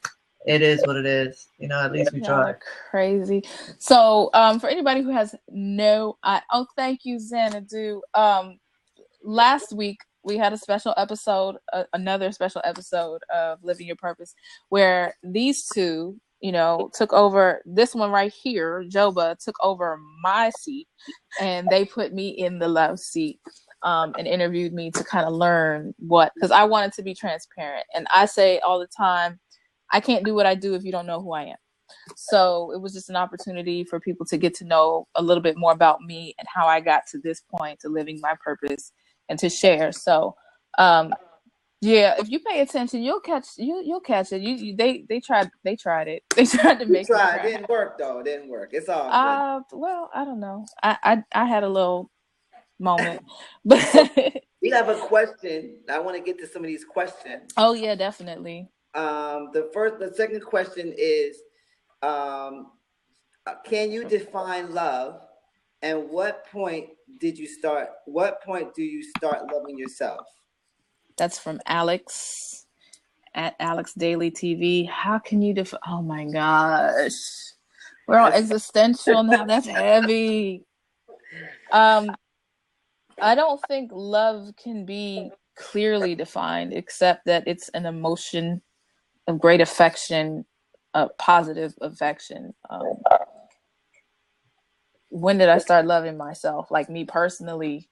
it is what it is. You know, at least we tried. Crazy. So, for anybody who has thank you, Xanadu. Last week we had a special episode, another special episode of Living Your Purpose, where these two, took over. This one right here, Joba, took over my seat, and they put me in the left seat, and interviewed me to kind of learn because I wanted to be transparent. And I say all the time, I can't do what I do if you don't know who I am. So it was just an opportunity for people to get to know a little bit more about me and how I got to this point to living my purpose and to share. So, if you pay attention, you'll catch it. They tried it. They tried to make it. It didn't work though. It didn't work. It's all good. Well, I don't know. I had a little moment, but we have a question. I want to get to some of these questions. Oh yeah, definitely. The second question is, can you define love? And what point do you start loving yourself? That's from Alex at Alex Daily TV. How can you define? Oh my gosh, we're all existential now. That's heavy. I don't think love can be clearly defined, except that it's an emotion of great affection, positive affection. When did I start loving myself? Like me personally,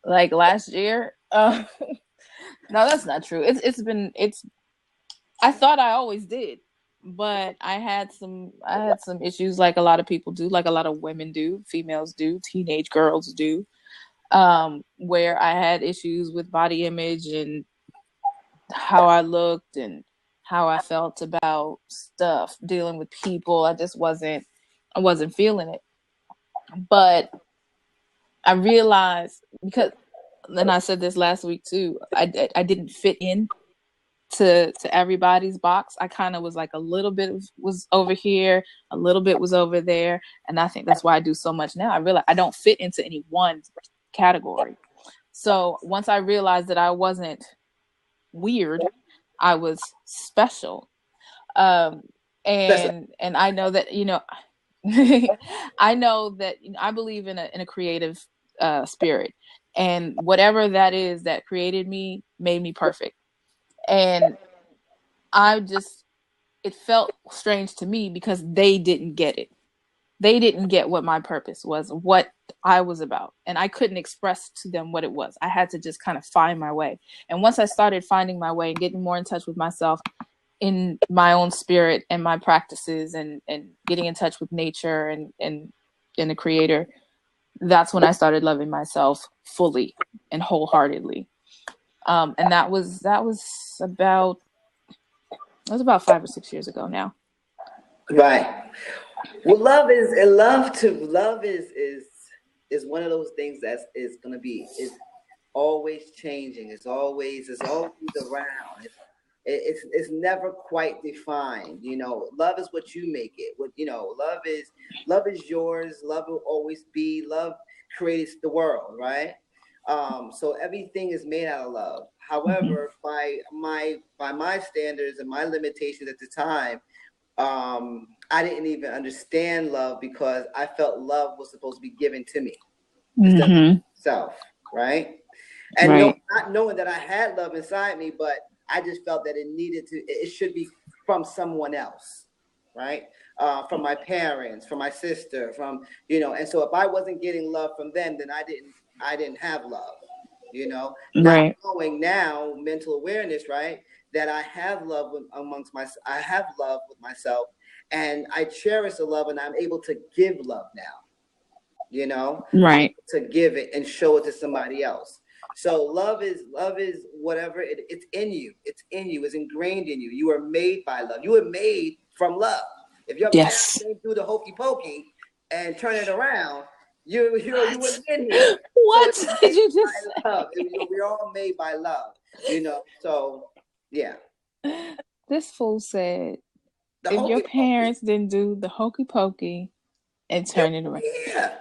like last year. No, that's not true. I thought I always did, but I had some issues, like a lot of people do, like a lot of women do, females do, teenage girls do, where I had issues with body image and how I looked and how I felt about stuff, dealing with people. I wasn't feeling it. But I realized, because and I said this last week too, I didn't fit in to everybody's box. I kind of was like a little bit was over here, a little bit was over there, and I think that's why I do so much now. I realize I don't fit into any one category. So once I realized that I wasn't weird, I was special. And I know that, you know, I know that, you know, I believe in a creative spirit, and whatever that is that created me made me perfect. And it felt strange to me because they didn't get it. They didn't get what my purpose was, what I was about. And I couldn't express to them what it was. I had to just kind of find my way. And once I started finding my way and getting more in touch with myself in my own spirit and my practices and getting in touch with nature and the creator, that's when I started loving myself fully and wholeheartedly. And that was about 5 or 6 years ago now. Right. Well, love is one of those things that is going to be, is always changing. It's always around. It's never quite defined. You know, love is what you make it. What, you know, love is yours. Love will always be. Love creates the world, right? So everything is made out of love. However, by my standards and my limitations at the time, I didn't even understand love because I felt love was supposed to be given to me instead of myself, right? And not knowing that I had love inside me, but I just felt that it should be from someone else, right? From my parents, from my sister, from, you know. And so if I wasn't getting love from them, then I didn't have love, you know. Not knowing now, mental awareness, right? That I have love I have love with myself, and I cherish the love, and I'm able to give love now, you know, right? To give it and show it to somebody else. So love is whatever it's in you. It's in you. It's ingrained in you. You are made by love. You were made from love. If your parents came through the hokey pokey and turn it around, you wouldn't get here. What So did you just say? We're all made by love, you know. So yeah. This fool said, if your parents didn't do the hokey pokey and turn it around. Yeah.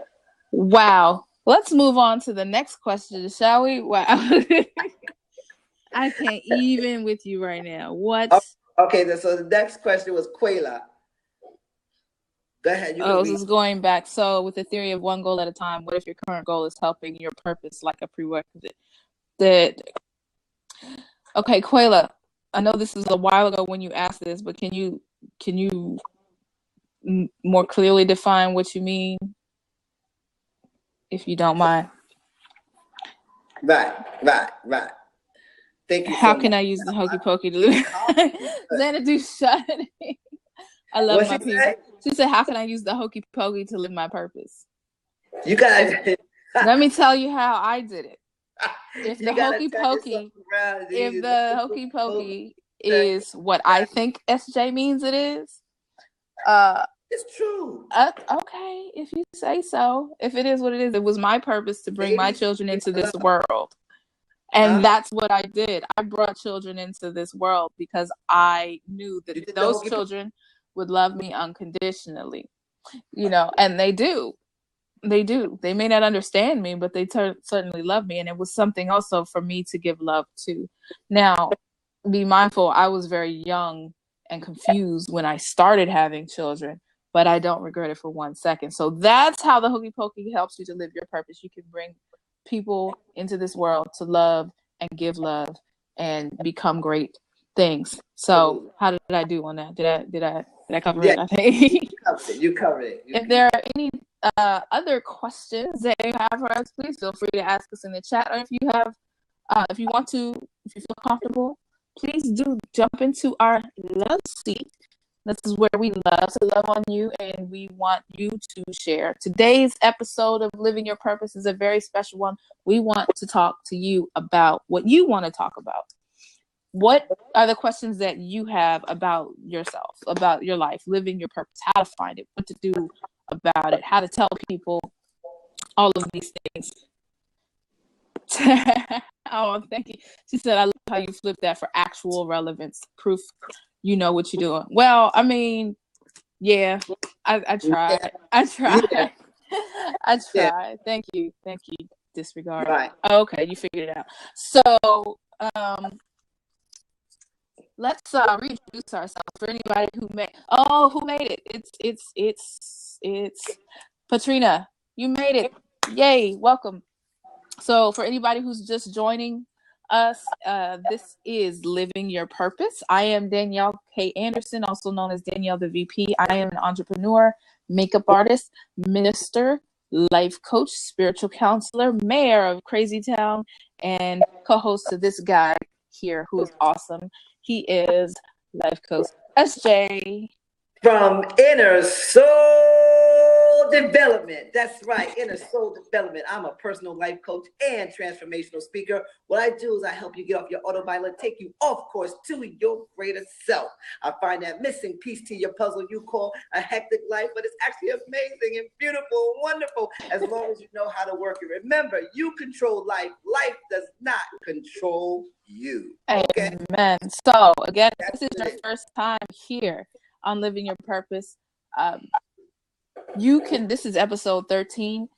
Wow. Let's move on to the next question, shall we? Wow. I can't even with you right now. What? Okay, so the next question was Quayla. Go ahead. This is going back. So with the theory of one goal at a time, what if your current goal is helping your purpose like a prerequisite? Okay, Quayla, I know this is a while ago when you asked this, but can you more clearly define what you mean, if you don't mind? Right. Thank you. How can I use the hokey pokey to live? Xanadu, shut it. I love my people. She said, how can I use the hokey pokey to live my purpose? You guys. Let me tell you how I did it. If the hokey pokey is what I think SJ means it is, it's true. Okay, if you say so. If it is what it is, it was my purpose to bring my children into this world. And that's what I did. I brought children into this world because I knew that those children would love me unconditionally, you know, and they do. They do. They may not understand me, but they certainly love me. And it was something also for me to give love to. Now, be mindful, I was very young and confused when I started having children, but I don't regret it for 1 second. So that's how the hokey pokey helps you to live your purpose. You can bring people into this world to love and give love and become great things. So how did I do on that? Did I cover it? I think you covered it. If there are any other questions that you have for us, please feel free to ask us in the chat, or if you feel comfortable, please do jump into our love seat. This is where we love to love on you, and we want you to share. Today's episode of Living Your Purpose is a very special one. We want to talk to you about what you want to talk about. What are the questions that you have about yourself, about your life, living your purpose, how to find it, what to do about it, how to tell people, all of these things. Oh, thank you. She said, I love how you flip that for actual relevance. Proof you know what you're doing. Well, I mean, yeah, I tried. I tried. Yeah. I Yeah. tried. Thank you. Thank you. Disregard. Right. Okay, you figured it out. So, let's reintroduce ourselves for anybody who made it. It's Patrina. You made it. Yay, welcome. So for anybody who's just joining us, this is Living Your Purpose. I am Danielle K. Anderson, also known as Danielle the VP. I am an entrepreneur, makeup artist, minister, life coach, spiritual counselor, mayor of Crazy Town, and co-host of this guy here who is awesome. He is life coach SJ. From Inner Soul Development. That's right, Inner Soul Development. I'm a personal life coach and transformational speaker. What I do is I help you get off your autopilot, take you off course to your greater self. I find that missing piece to your puzzle you call a hectic life, but it's actually amazing and beautiful and wonderful as long as you know how to work it. Remember, you control life. Life does not control you. Okay? Amen. So again, this is your first time here on Living Your Purpose. This is episode 13.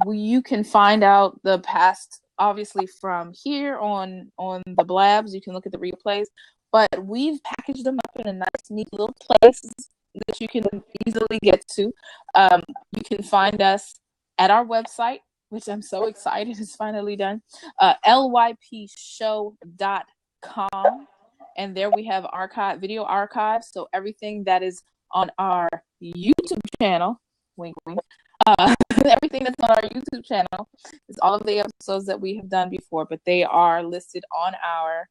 You can find out the past, obviously, from here on the Blabs. You can look at the replays, but we've packaged them up in a nice, neat little places that you can easily get to. You can find us at our website, which I'm so excited is finally done, lypshow.com. And there we have video archives. So everything that is on our YouTube channel, wink, wink, everything that's on our YouTube channel is all of the episodes that we have done before, but they are listed on our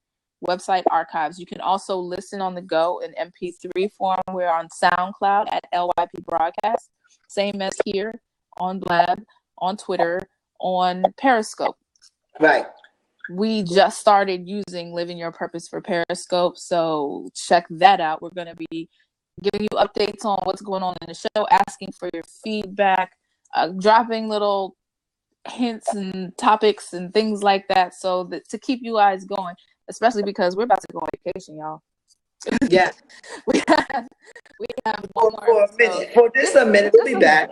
website archives. You can also listen on the go in MP3 form. We're on SoundCloud at LYP Broadcast, same as here on Blab, on Twitter, on Periscope. Right. We just started using Living Your Purpose for Periscope, so check that out. We're going to be giving you updates on what's going on in the show, asking for your feedback, dropping little hints and topics and things like that, so that to keep you guys going, especially because we're about to go on vacation, y'all. Yeah. we have one more for a minute. For just a minute. We'll be back.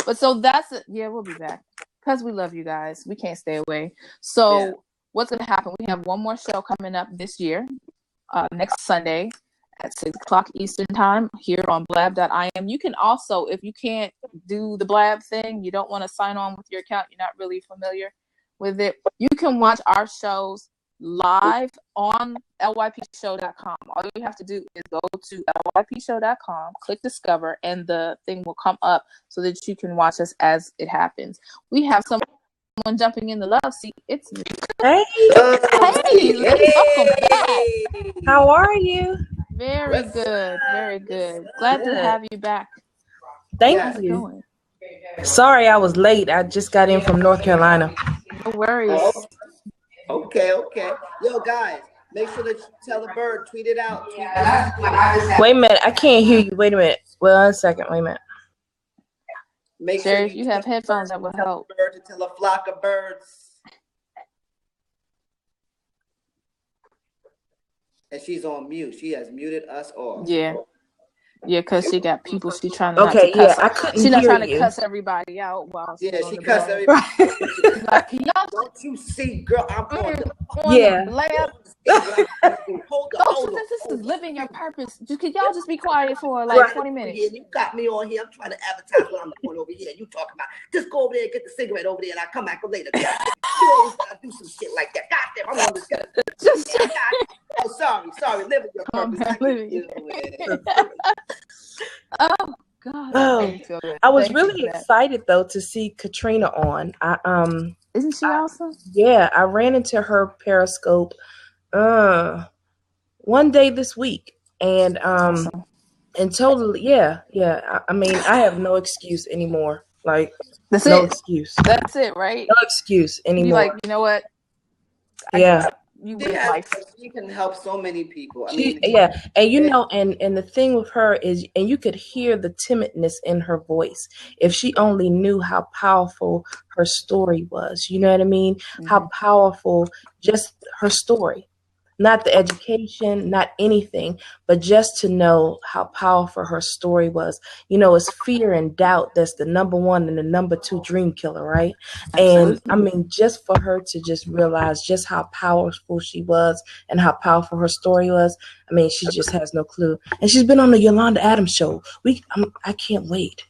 But so that's it. Yeah, we'll be back because we love you guys. We can't stay away. So what's going to happen? We have one more show coming up this year, next Sunday at 6 o'clock Eastern time here on blab.im. You can also, if you can't do the Blab thing, you don't want to sign on with your account, you're not really familiar with it, you can watch our shows live on lypshow.com. All you have to do is go to lypshow.com, click discover, and the thing will come up so that you can watch us as it happens. We have someone jumping in the love seat. It's me. Hey. Welcome back. How are you? Very good. Very good. Glad to have you back. Thank How's it you. going? Sorry I was late. I just got in from North Carolina. No worries. Okay. Yo, guys, make sure that you tell the bird, tweet it out. Wait a minute. I can't hear you. Wait a minute. Well, a second. Wait a minute. Make Sure, sure if you have headphones, that will help. Bird to tell a flock of birds. And she's on mute. She has muted us all. Yeah. Yeah, because she got people she's trying not to cuss. I couldn't She's not hear trying you. to cuss everybody out while she on the cussed Blab. everybody. Like, y'all Don't you see, girl? I'm on the Blab. Hold This is Living Your Purpose. Could y'all just be quiet for like 20 minutes? Yeah, you got me on here. I'm trying to advertise what I'm doing over here. You talking about? Just go over there and get the cigarette over there, and I'll come back later. You always gotta do some shit like that. Goddamn, I'm on this guy. Oh, sorry. Living Your Purpose. Oh God. Oh, I was really excited though to see Katrina on. Isn't she awesome? Yeah, I ran into her Periscope one day this week, and awesome. And totally, yeah. I mean, I have no excuse anymore. Like, that's no it. excuse. That's it, right? No excuse anymore. You like, you know what? Yeah. you She live has, life. she can help so many people. I She, mean, yeah, and you know, and the thing with her is, and you could hear the timidness in her voice. If she only knew how powerful her story was, you know what I mean? How Mhm. powerful just her story, not the education, not anything, but just to know how powerful her story was. You know, it's fear and doubt that's the number one and the number two dream killer, right? And Absolutely. I mean, just for her to just realize just how powerful she was and how powerful her story was, I mean, she just has no clue. And she's been on the Yolanda Adams show. I can't wait.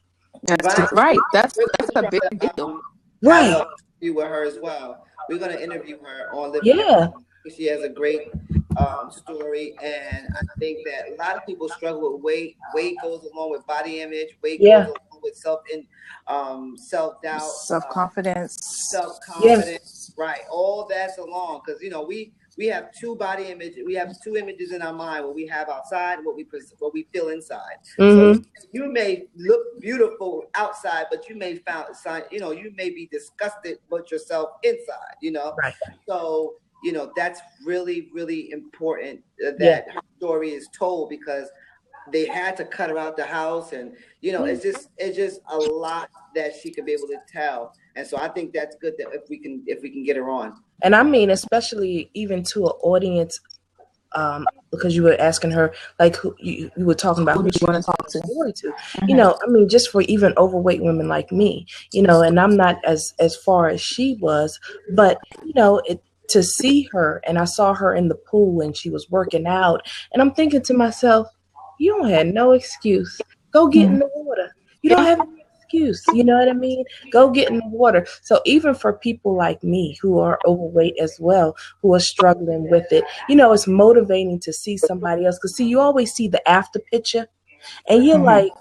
That's right. That's we're a gonna big try to deal. have Right. an interview with her as well. We're gonna interview her on Living Your Yeah. Purpose. She has a great story, and I think that a lot of people struggle with weight. Weight goes along with body image. Weight goes Yeah. along with self doubt, Self-confidence. self Yeah. confidence. Right, all that's along because we have two body image. We have two images in our mind: what we have outside, and what we feel inside. So Mm-hmm. you may look beautiful outside, but you may you may be disgusted with yourself inside. Right. So that's really, really important Yeah. that her story is told because they had to cut her out the house, and it's just a lot that she could be able to tell. And so I think that's good that if we can get her on. And I mean, especially even to an audience, because you were asking her, like, who you were talking about Who who do she you want was to talk to? story to. Mhm. You know, I mean, just for even overweight women like me, and I'm not as far as she was, but to see her, and I saw her in the pool and she was working out, and I'm thinking to myself, you don't have no excuse. Go get in the water. You don't have any excuse. You know what I mean? Go get in the water. So even for people like me who are overweight as well, who are struggling with it, it's motivating to see somebody else. Because see, you always see the after picture, and you're Mhm. like,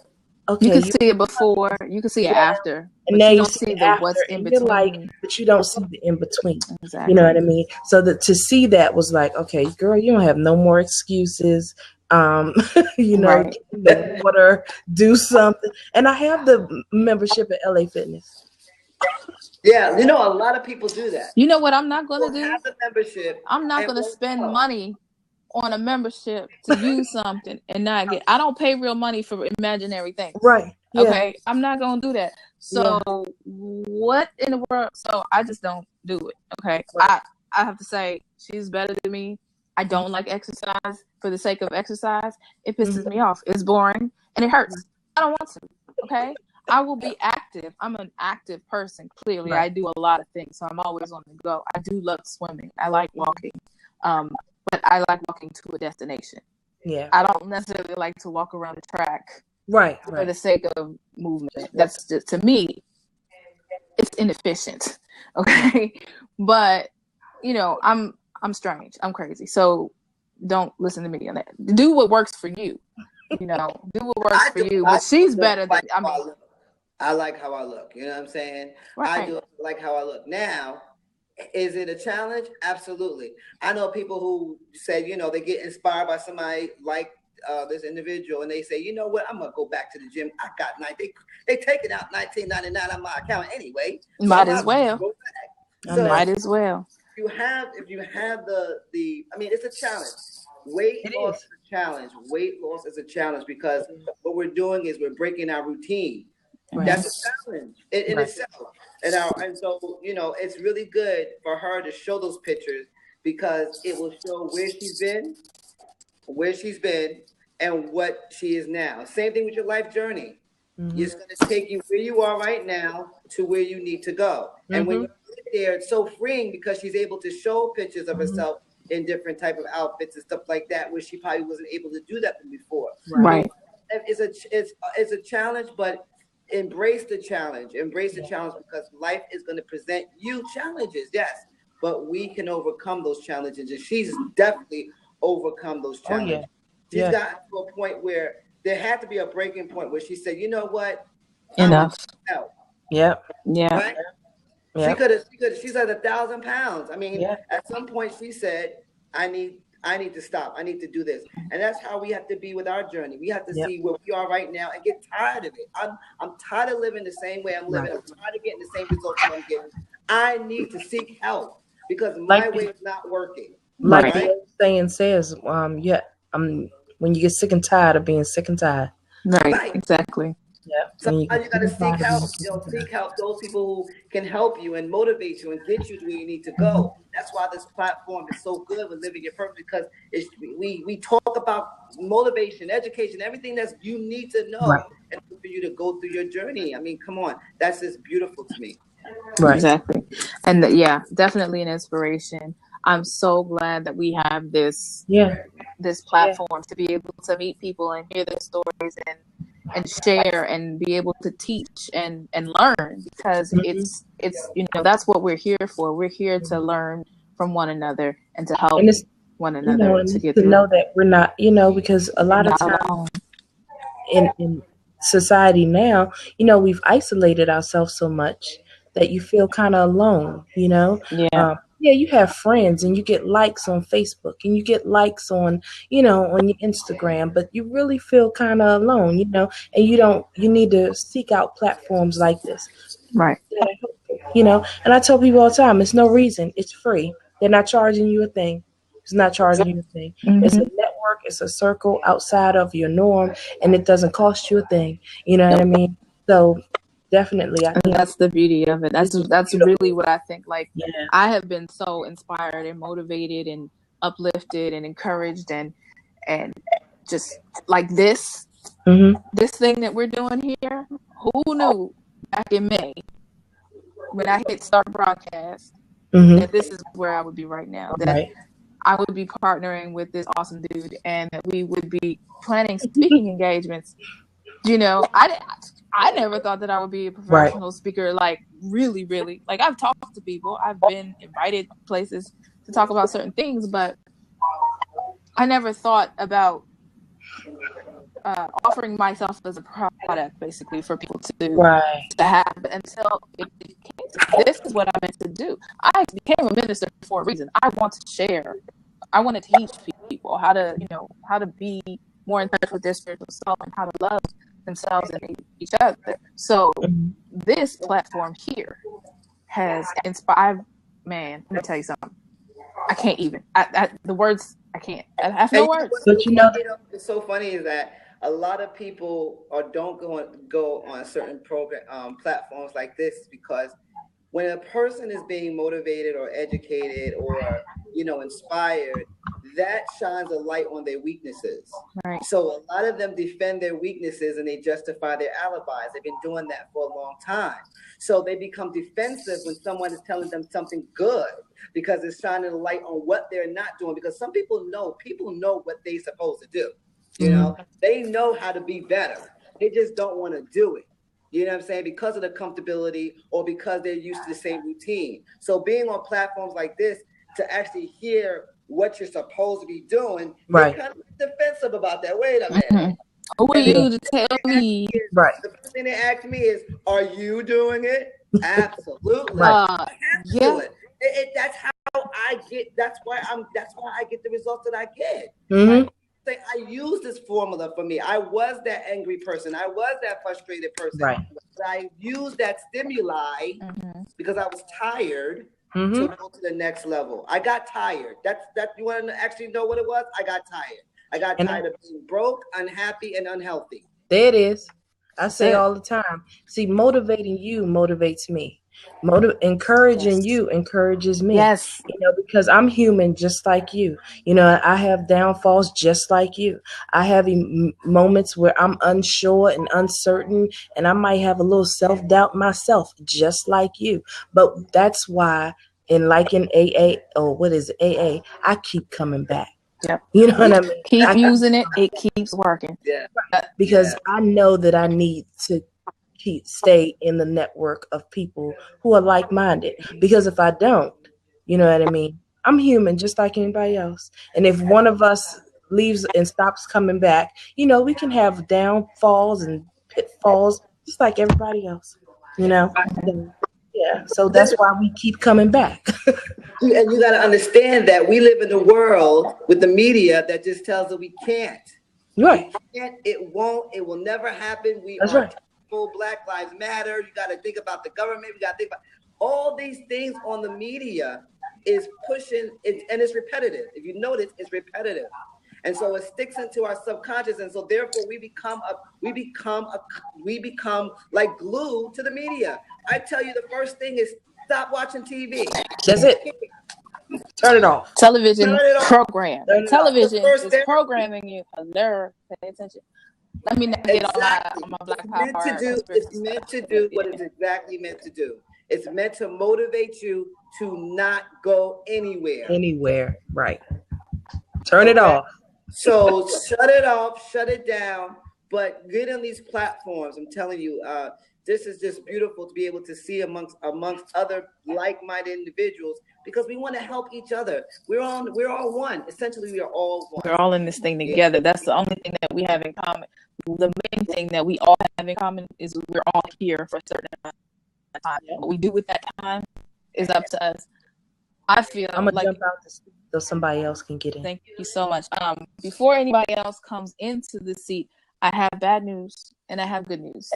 You okay, can see it before, you can see it after, and but now you you don't see see it the after, what's in and you're like, between. but you don't see the in between. You Exactly. know what I mean? So to see that was like, okay, girl, you don't have no more excuses. Get Right. in the water, do something. And I have the membership at LA Fitness. Yeah, a lot of people do that. You know what I'm not going to People do? have the membership. I'm not and going to won't spend go. money on a membership to use something and not get. I don't pay real money for imaginary things. Right. Yeah. Okay, I'm not going to do that. So what in the world? So I just don't do it. Okay, Right. I have to say she's better than me. I don't like exercise for the sake of exercise. It pisses me off. It's boring and it hurts. I don't want to. Okay, I will be active. I'm an active person. Clearly, Right. I do a lot of things, so I'm always on the go. I do love swimming. I like walking. But I like walking to a destination. Yeah. I don't necessarily like to walk around the track Right. for Right. the sake of movement. That's just, to me, it's inefficient. Okay. But I'm strange. I'm crazy. So don't listen to me on that. Do what works for you. Do what works for you. But she's better than I like how I look. You know what I'm saying? Right. I do like how I look. Now, is it a challenge? Absolutely. I know people who say, they get inspired by somebody like this individual, and they say, you know what, I'm gonna go back to the gym. I got they taking out $19.99 on my account anyway. So Might as well. So might as well. If you have the I mean, it's a challenge. Weight loss is a challenge. Weight loss is a challenge because what we're doing is we're breaking our routine. Right. That's a challenge in itself. And so, it's really good for her to show those pictures because it will show where she's been, and what she is now. Same thing with your life journey. Mm-hmm. It's going to take you where you are right now to where you need to go. And when you get there, it's so freeing because she's able to show pictures of herself in different type of outfits and stuff like that, where she probably wasn't able to do that before. Right. It's a challenge, but embrace the challenge. Embrace the challenge because life is going to present you challenges, yes, but we can overcome those challenges. And she's definitely overcome those challenges. She's gotten to a point where there had to be a breaking point where she said, you know what? Enough. Yep. Yeah. Right? Yep. She could have, she's at 1,000 pounds. I mean, at some point she said, I need to stop. I need to do this. And that's how we have to be with our journey. We have to see where we are right now and get tired of it. I'm tired of living the same way I'm living. I'm tired of getting the same results I'm getting. I need to seek help because my way is not working. Like Right. the old saying says, yeah, when you get sick and tired of being sick and tired. Right. Right. Exactly. Yeah. When you Sometimes get you sick got to and tired seek of being help. sick and tired. Seek help those people who can help you and motivate you and get you to where you need to go. That's why this platform is so good with Living Your Purpose, because we talk about motivation, education, everything that you need to know Right. and for you to go through your journey. I mean, come on, that's just beautiful to me. Right. Exactly. And yeah, definitely an inspiration. I'm so glad that we have this Yeah. platform to be able to meet people and hear their stories and share and be able to teach and learn, because it's that's what we're here for. We're here to learn from one another and to help And it's one another and to get to through. know that we're not, because a lot of Not times alone. in society now, we've isolated ourselves so much that you feel kind of alone, Yeah. Yeah, you have friends and you get likes on Facebook and you get likes on, on your Instagram, but you really feel kind of alone, and you need to seek out platforms like this. Right. And I tell people all the time, it's no reason. It's free. They're not charging you a thing. It's not charging you a thing. It's a network. It's a circle outside of your norm, and it doesn't cost you a thing. You know what I mean? So definitely, I And think that's the beauty of it. That's really what I think. Like, yeah. I have been so inspired and motivated and uplifted and encouraged and just like this thing that we're doing here. Who knew back in May when I hit start broadcast that this is where I would be right now? That Right. I would be partnering with this awesome dude and that we would be planning speaking engagements. I never thought that I would be a professional speaker, like really, really. Like, I've talked to people, I've been invited places to talk about certain things, but I never thought about offering myself as a product, basically, for people to have until it came to this is what I meant to do. I became a minister for a reason. I want to share. I want to teach people how to be more in touch with their spiritual self and how to love themselves and each other. So this platform here has inspired. Man, let me tell you something. I can't even. The words. I can't. I have no words. But it's so funny is that a lot of people don't go on certain program platforms like this, because when a person is being motivated or educated or inspired, that shines a light on their weaknesses. Right. So a lot of them defend their weaknesses and they justify their alibis. They've been doing that for a long time. So they become defensive when someone is telling them something good, because it's shining a light on what they're not doing. Because some people know what they're supposed to do. They know how to be better. They just don't want to do it. You know what I'm saying? Because of the comfortability or because they're used to the same routine. So being on platforms like this to actually hear what you're supposed to be doing, they're kind of defensive about that. Wait a minute. Who are you to tell me? Right. The first thing they ask me is, "Are you doing it?" Absolutely. Right. I have to do it. That's how I get. That's why I get the results that I get. I use this formula for me. I was that angry person. I was that frustrated person. Right. But I used that stimuli because I was tired to go to the next level. I got tired. That you want to actually know what it was? I got tired. I got tired of being broke, unhappy, and unhealthy. There it is. I say all the time. See, motivating you motivates me. Encouraging you encourages me. Yes. Because I'm human just like you. I have downfalls just like you. I have moments where I'm unsure and uncertain, and I might have a little self-doubt myself just like you. But that's why in AA, or what is it, AA, I keep coming back. Yep. You know what I mean? Keep using it. It keeps working. Yeah. Because I know that I need to stay in the network of people who are like-minded. Because if I don't, you know what I mean? I'm human just like anybody else. And if one of us leaves and stops coming back, we can have downfalls and pitfalls just like everybody else. Yeah. So that's why we keep coming back. And you got to understand that we live in a world with the media that just tells us we can't. Right. We can't, it won't, it will never happen. That's right. Black Lives Matter. You got to think about the government. We got to think about all these things on the media is pushing it, and it's repetitive. If you notice, it's repetitive. And so it sticks into our subconscious, and so therefore we become like glue to the media. I tell you, the first thing is stop watching TV. That's it. Turn it off. Television Turn it off. program. Turn it off. Television First is step. programming you. Alert. Pay attention. Let me not get on my Black Power. It's meant to do what it's exactly meant to do. It's meant to motivate you to not go anywhere. Anywhere, right? Turn it off. So shut it off, shut it down, but get on these platforms. I'm telling you, this is just beautiful to be able to see amongst other like-minded individuals, because we want to help each other. We're all one. Essentially, we are all one. We're all in this thing together. That's the only thing that we have in common. The main thing that we all have in common is we're all here for a certain amount of time. What we do with that time is up to us. I feel I'm gonna like jump out to speak so somebody else can get in. Thank you so much. Before anybody else comes into the seat, I have bad news and I have good news.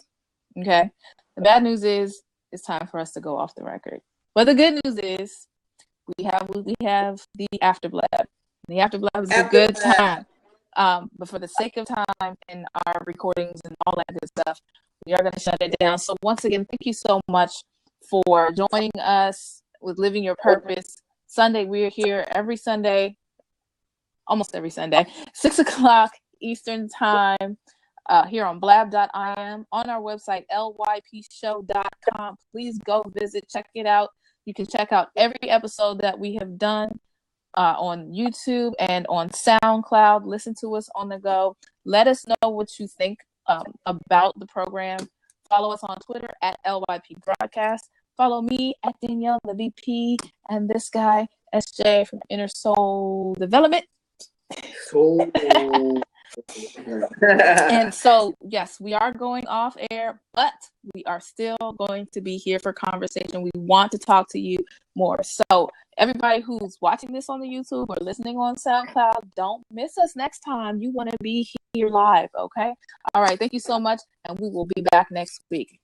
Okay. The bad news is it's time for us to go off the record. But the good news is we have the Afterblab. The Afterblab is a good time. But for the sake of time and our recordings and all that good stuff, we are going to shut it down. So once again, thank you so much for joining us with Living Your Purpose. Sunday, we're here every Sunday, almost every Sunday, 6 o'clock Eastern time, here on blab.im, on our website, lypshow.com. Please go visit, check it out. You can check out every episode that we have done on YouTube and on SoundCloud. Listen to us on the go. Let us know what you think about the program. Follow us on Twitter at LYP Broadcast. Follow me at Danielle, the VP, and this guy, SJ from Inner Soul Development. And so, yes, we are going off air, but we are still going to be here for conversation. We want to talk to you more. So everybody who's watching this on the YouTube or listening on SoundCloud, don't miss us next time. You want to be here live, okay? All right. Thank you so much, and we will be back next week.